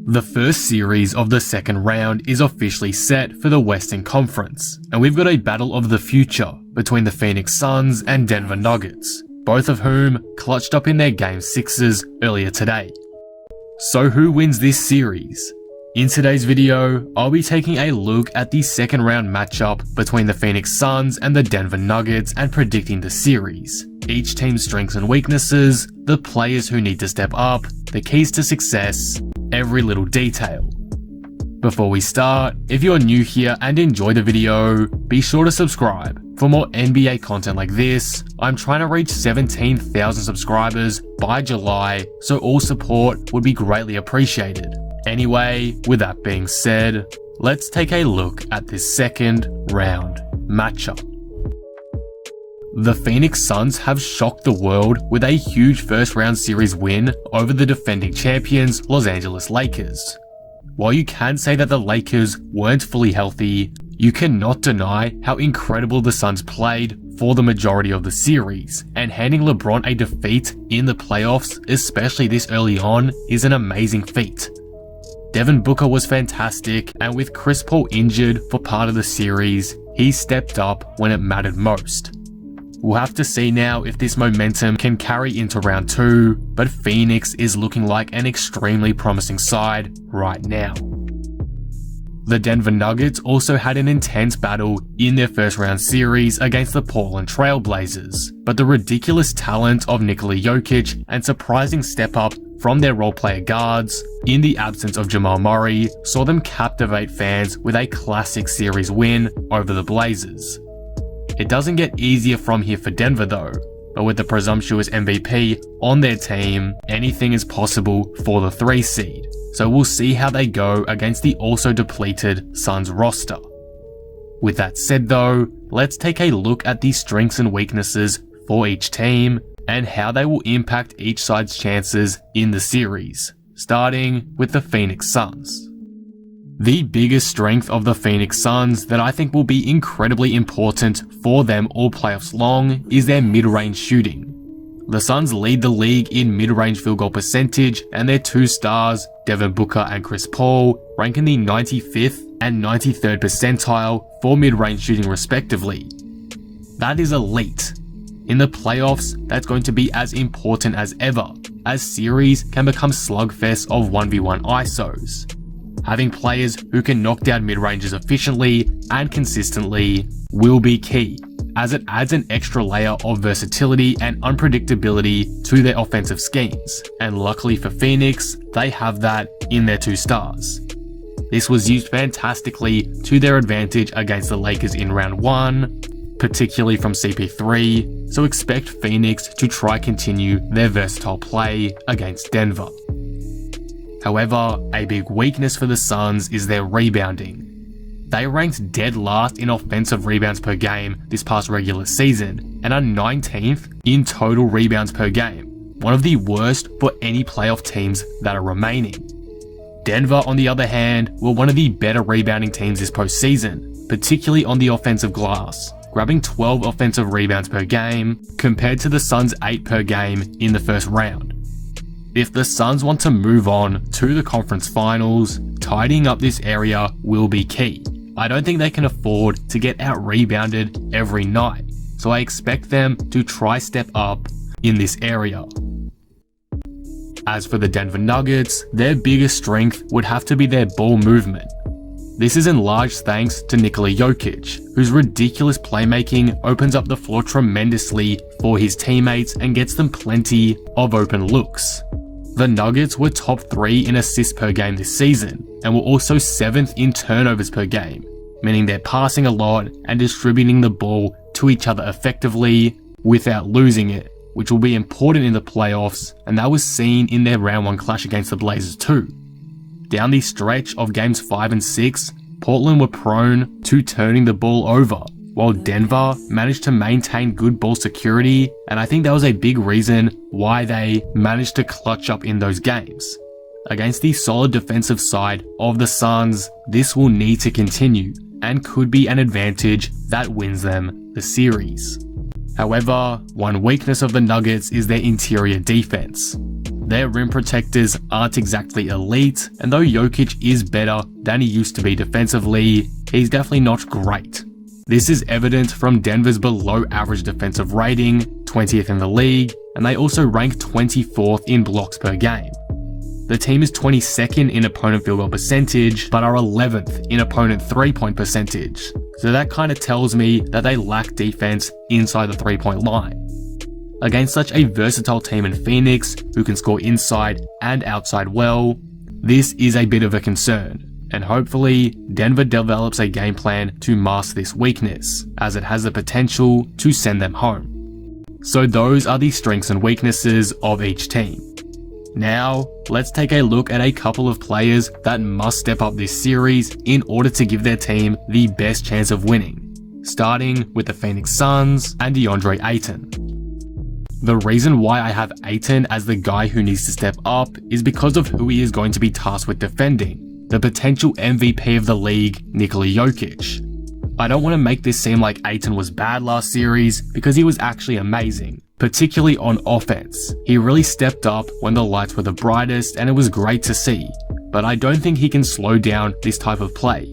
The first series of the second round is officially set for the Western Conference, and we've got a battle of the future between the Phoenix Suns and Denver Nuggets, both of whom clutched up in their Game 6s earlier today. So who wins this series? In today's video, I'll be taking a look at the second round matchup between the Phoenix Suns and the Denver Nuggets and predicting the series, each team's strengths and weaknesses, the players who need to step up, the keys to success, every little detail. Before we start, if you're new here and enjoy the video, be sure to subscribe. For more NBA content like this, I'm trying to reach 17,000 subscribers by July, so all support would be greatly appreciated. Anyway, with that being said, let's take a look at this second round matchup. The Phoenix Suns have shocked the world with a huge first round series win over the defending champions Los Angeles Lakers. While you can say that the Lakers weren't fully healthy, you cannot deny how incredible the Suns played for the majority of the series, and handing LeBron a defeat in the playoffs, especially this early on, is an amazing feat. Devin Booker was fantastic, and with Chris Paul injured for part of the series, he stepped up when it mattered most. We'll have to see now if this momentum can carry into round 2, but Phoenix is looking like an extremely promising side right now. The Denver Nuggets also had an intense battle in their first round series against the Portland Trail Blazers, but the ridiculous talent of Nikola Jokic and surprising step up from their role player guards, in the absence of Jamal Murray, saw them captivate fans with a classic series win over the Blazers. It doesn't get easier from here for Denver though, but with the presumptuous MVP on their team, anything is possible for the 3 seed, so we'll see how they go against the also depleted Suns roster. With that said though, let's take a look at the strengths and weaknesses for each team, and how they will impact each side's chances in the series, starting with the Phoenix Suns. The biggest strength of the Phoenix Suns that I think will be incredibly important for them all playoffs long is their mid-range shooting. The Suns lead the league in mid-range field goal percentage, and their 2 stars, Devin Booker and Chris Paul, rank in the 95th and 93rd percentile for mid-range shooting respectively. That is elite. In the playoffs, that's going to be as important as ever, as series can become slugfests of 1v1 ISOs. Having players who can knock down mid-ranges efficiently and consistently will be key, as it adds an extra layer of versatility and unpredictability to their offensive schemes, and luckily for Phoenix, they have that in their 2 stars. This was used fantastically to their advantage against the Lakers in round 1, particularly from CP3, so expect Phoenix to try continue their versatile play against Denver. However, a big weakness for the Suns is their rebounding. They ranked dead last in offensive rebounds per game this past regular season, and are 19th in total rebounds per game, one of the worst for any playoff teams that are remaining. Denver, on the other hand, were one of the better rebounding teams this postseason, particularly on the offensive glass, grabbing 12 offensive rebounds per game, compared to the Suns' 8 per game in the first round. If the Suns want to move on to the conference finals, tidying up this area will be key. I don't think they can afford to get out-rebounded every night, so I expect them to try step up in this area. As for the Denver Nuggets, their biggest strength would have to be their ball movement. This is in large thanks to Nikola Jokic, whose ridiculous playmaking opens up the floor tremendously for his teammates and gets them plenty of open looks. The Nuggets were top 3 in assists per game this season, and were also 7th in turnovers per game, meaning they're passing a lot and distributing the ball to each other effectively without losing it, which will be important in the playoffs, and that was seen in their round 1 clash against the Blazers too. Down the stretch of games 5 and 6, Portland were prone to turning the ball over, while Denver managed to maintain good ball security, and I think that was a big reason why they managed to clutch up in those games. Against the solid defensive side of the Suns, this will need to continue, and could be an advantage that wins them the series. However, one weakness of the Nuggets is their interior defense. Their rim protectors aren't exactly elite, and though Jokic is better than he used to be defensively, he's definitely not great. This is evident from Denver's below average defensive rating, 20th in the league, and they also rank 24th in blocks per game. The team is 22nd in opponent field goal percentage, but are 11th in opponent 3-point percentage. So that kind of tells me that they lack defense inside the 3-point line. Against such a versatile team in Phoenix, who can score inside and outside well, this is a bit of a concern. And hopefully, Denver develops a game plan to mask this weakness, as it has the potential to send them home. So those are the strengths and weaknesses of each team. Now, let's take a look at a couple of players that must step up this series in order to give their team the best chance of winning, starting with the Phoenix Suns and DeAndre Ayton. The reason why I have Ayton as the guy who needs to step up is because of who he is going to be tasked with defending, the potential MVP of the league, Nikola Jokic. I don't want to make this seem like Ayton was bad last series, because he was actually amazing, particularly on offense. He really stepped up when the lights were the brightest, and it was great to see, but I don't think he can slow down this type of play.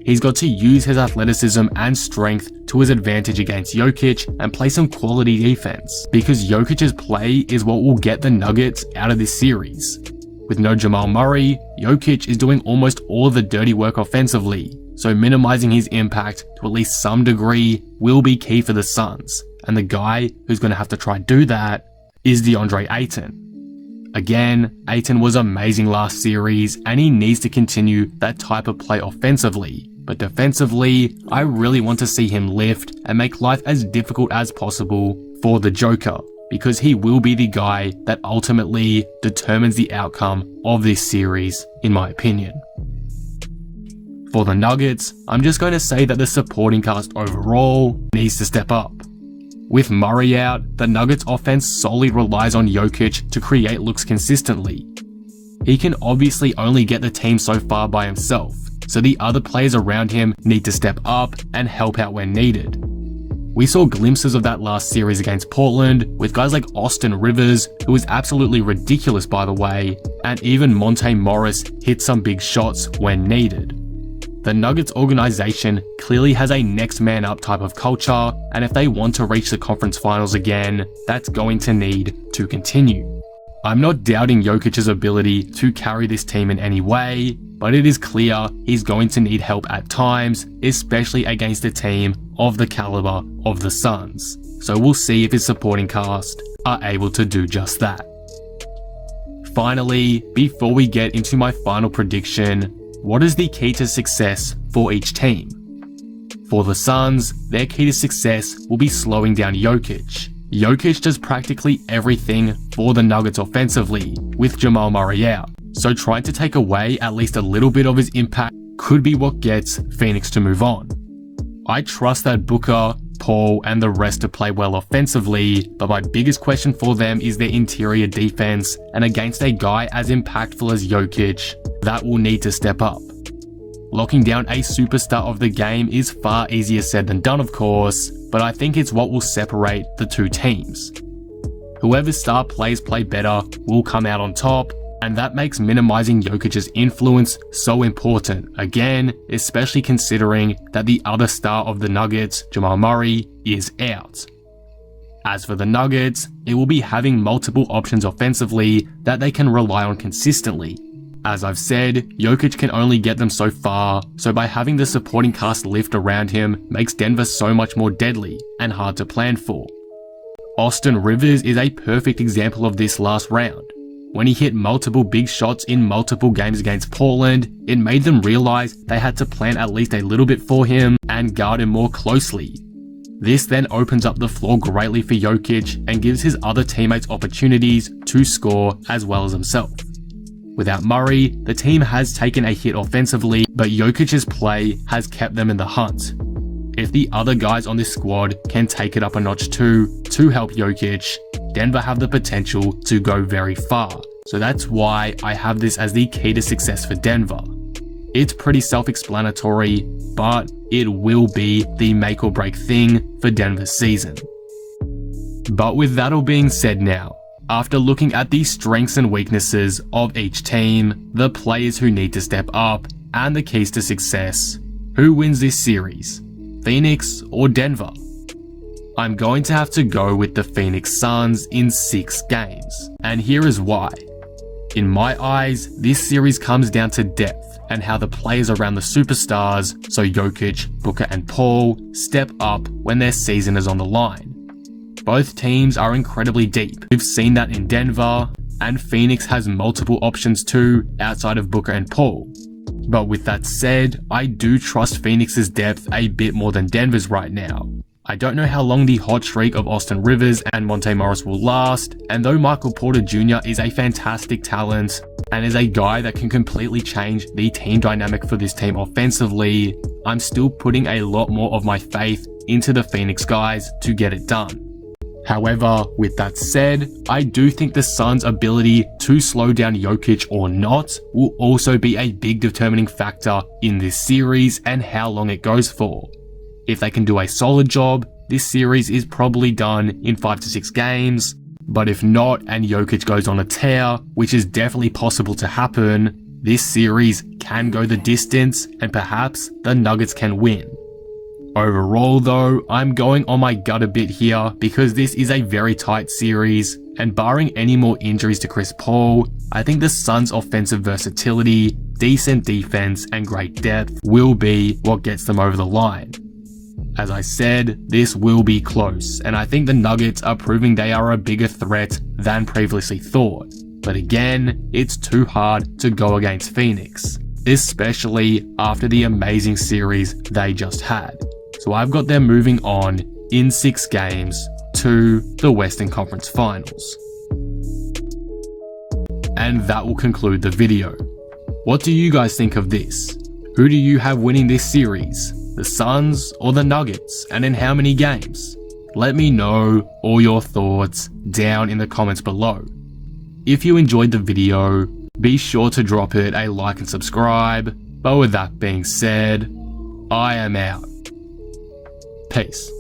He's got to use his athleticism and strength to his advantage against Jokic and play some quality defense, because Jokic's play is what will get the Nuggets out of this series. With no Jamal Murray, Jokic is doing almost all of the dirty work offensively, so minimizing his impact to at least some degree will be key for the Suns, and the guy who's going to have to try to do that is DeAndre Ayton. Again, Ayton was amazing last series, and he needs to continue that type of play offensively, but defensively, I really want to see him lift and make life as difficult as possible for the Joker, because he will be the guy that ultimately determines the outcome of this series, in my opinion. For the Nuggets, I'm just going to say that the supporting cast overall needs to step up. With Murray out, the Nuggets offense solely relies on Jokic to create looks consistently. He can obviously only get the team so far by himself, so the other players around him need to step up and help out when needed. We saw glimpses of that last series against Portland with guys like Austin Rivers, who was absolutely ridiculous by the way, and even Monte Morris hit some big shots when needed. The Nuggets organization clearly has a next man up type of culture, and if they want to reach the conference finals again, that's going to need to continue. I'm not doubting Jokic's ability to carry this team in any way, but it is clear he's going to need help at times, especially against a team of the caliber of the Suns. So we'll see if his supporting cast are able to do just that. Finally, before we get into my final prediction, what is the key to success for each team? For the Suns, their key to success will be slowing down Jokic. Jokic does practically everything for the Nuggets offensively, with Jamal Murray out, so trying to take away at least a little bit of his impact could be what gets Phoenix to move on. I trust that Booker, Paul, and the rest to play well offensively, but my biggest question for them is their interior defense, and against a guy as impactful as Jokic, that will need to step up. Locking down a superstar of the game is far easier said than done, of course, but I think it's what will separate the two teams. Whoever's star players play better will come out on top, and that makes minimizing Jokic's influence so important, again, especially considering that the other star of the Nuggets, Jamal Murray, is out. As for the Nuggets, it will be having multiple options offensively that they can rely on consistently. As I've said, Jokic can only get them so far, so by having the supporting cast lift around him makes Denver so much more deadly and hard to plan for. Austin Rivers is a perfect example of this last round. When he hit multiple big shots in multiple games against Portland, it made them realize they had to plan at least a little bit for him and guard him more closely. This then opens up the floor greatly for Jokic and gives his other teammates opportunities to score as well as himself. Without Murray, the team has taken a hit offensively, but Jokic's play has kept them in the hunt. If the other guys on this squad can take it up a notch too to help Jokic, Denver have the potential to go very far. So that's why I have this as the key to success for Denver. It's pretty self-explanatory, but it will be the make or break thing for Denver's season. But with that all being said now, After looking at the strengths and weaknesses of each team, the players who need to step up, and the keys to success, who wins this series? Phoenix or Denver? I'm going to have to go with the Phoenix Suns in 6 games, and here is why. In my eyes, this series comes down to depth and how the players around the superstars, so Jokic, Booker and Paul, step up when their season is on the line. Both teams are incredibly deep. We've seen that in Denver, and Phoenix has multiple options too outside of Booker and Paul. But with that said, I do trust Phoenix's depth a bit more than Denver's right now. I don't know how long the hot streak of Austin Rivers and Monte Morris will last, and though Michael Porter Jr. is a fantastic talent and is a guy that can completely change the team dynamic for this team offensively, I'm still putting a lot more of my faith into the Phoenix guys to get it done. However, with that said, I do think the Suns' ability to slow down Jokic or not will also be a big determining factor in this series and how long it goes for. If they can do a solid job, this series is probably done in 5 to 6 games, but if not and Jokic goes on a tear, which is definitely possible to happen, this series can go the distance and perhaps the Nuggets can win. Overall though, I'm going on my gut a bit here because this is a very tight series, and barring any more injuries to Chris Paul, I think the Suns' offensive versatility, decent defense and great depth will be what gets them over the line. As I said, this will be close, and I think the Nuggets are proving they are a bigger threat than previously thought. But again, it's too hard to go against Phoenix, especially after the amazing series they just had. So I've got them moving on in 6 games to the Western Conference Finals. And that will conclude the video. What do you guys think of this? Who do you have winning this series? The Suns or the Nuggets, and in how many games? Let me know all your thoughts down in the comments below. If you enjoyed the video, be sure to drop it a like and subscribe. But with that being said, I am out. Peace.